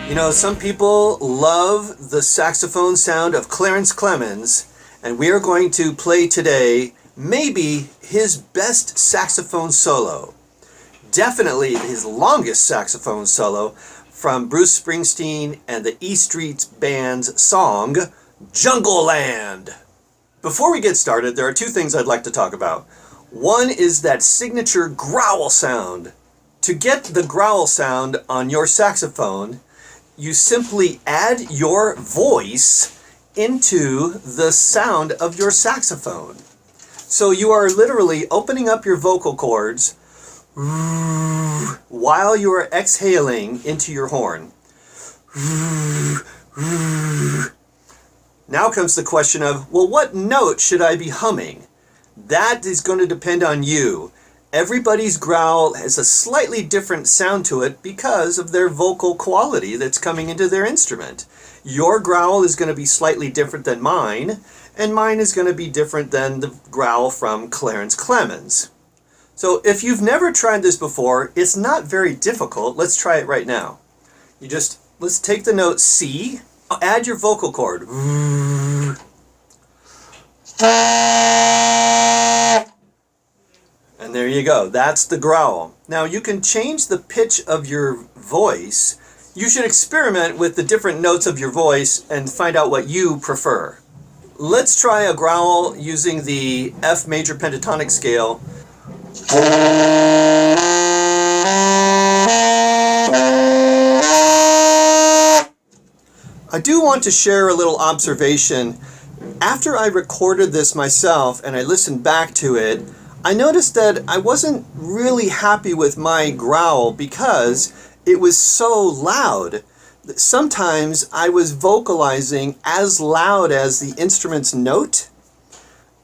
You know, some people love the saxophone sound of Clarence Clemons, and we are going to play today maybe his best saxophone solo. Definitely his longest saxophone solo from Bruce Springsteen and the E Street Band's song, Jungleland. Before we get started, there are two things I'd like to talk about. One is that signature growl sound. To get the growl sound on your saxophone, you simply add your voice into the sound of your saxophone. So you are literally opening up your vocal cords while you are exhaling into your horn. Now comes the question of, well, what note should I be humming? That is going to depend on you. Everybody's growl has a slightly different sound to it because of their vocal quality that's coming into their instrument. Your growl is going to be slightly different than mine, and mine is going to be different than the growl from Clarence Clemons. So if you've never tried this before, it's not very difficult. Let's try it right now. Let's take the note C, add your vocal cord. And there you go. That's the growl. Now you can change the pitch of your voice. You should experiment with the different notes of your voice and find out what you prefer. Let's try a growl using the F major pentatonic scale. I do want to share a little observation. After I recorded this myself and I listened back to it, I noticed that I wasn't really happy with my growl because it was so loud. Sometimes I was vocalizing as loud as the instrument's note,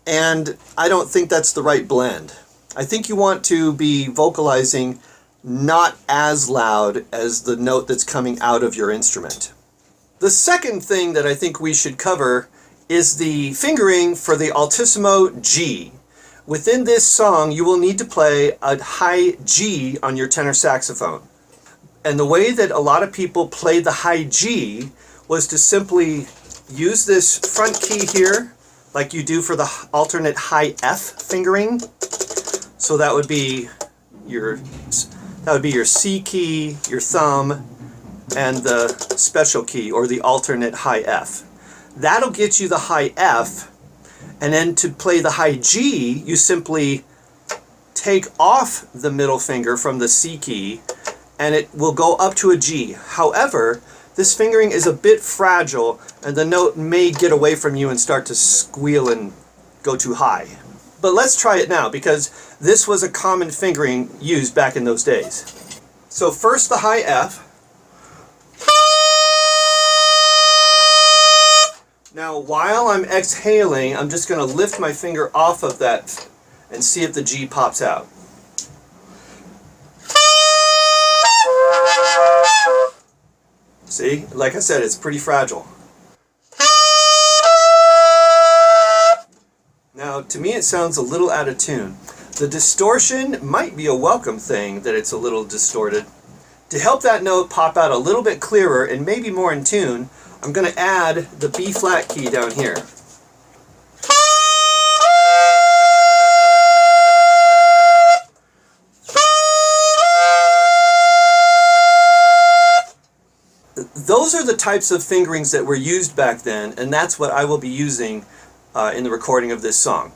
and I don't think that's the right blend. I think you want to be vocalizing not as loud as the note that's coming out of your instrument. The second thing that I think we should cover is the fingering for the Altissimo G. Within this song, you will need to play a high G on your tenor saxophone. And the way that a lot of people played the high G was to simply use this front key here, like you do for the alternate high F fingering. So that would be your C key, your thumb, and the special key, or the alternate high F. That'll get you the high F. And then to play the high G, you simply take off the middle finger from the C key, and it will go up to a G. However, this fingering is a bit fragile, and the note may get away from you and start to squeal and go too high. But let's try it now, because this was a common fingering used back in those days. So first the high F. Now, while I'm exhaling, I'm just going to lift my finger off of that and see if the G pops out. See? Like I said, it's pretty fragile. Now, to me, it sounds a little out of tune. The distortion might be a welcome thing, that it's a little distorted. To help that note pop out a little bit clearer and maybe more in tune, I'm going to add the B flat key down here. Those are the types of fingerings that were used back then, and that's what I will be using in the recording of this song.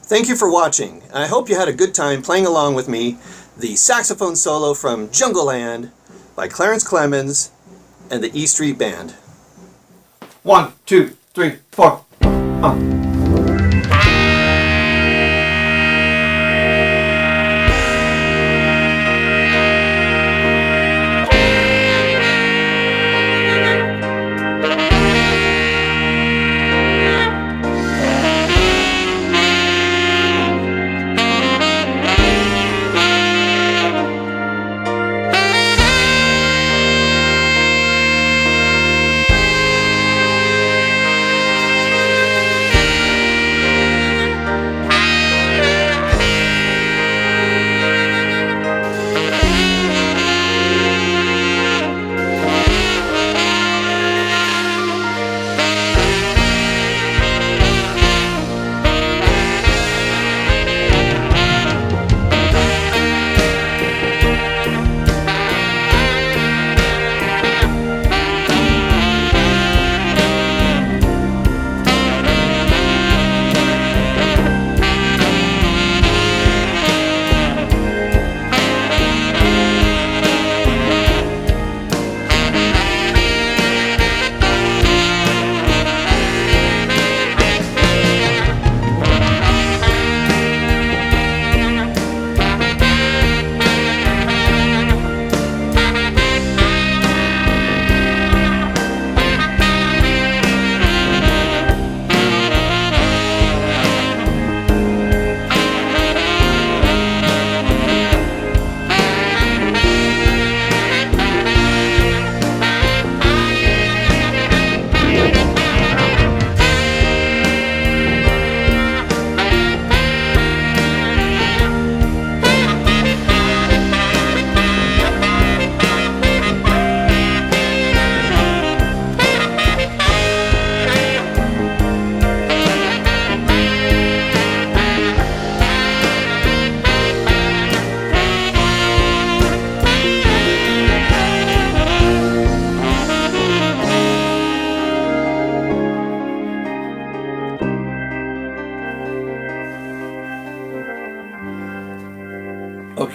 Thank you for watching, and I hope you had a good time playing along with me the saxophone solo from Jungleland by Clarence Clemons and the E Street Band. 1, 2, 3, 4.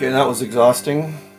Okay, that was exhausting.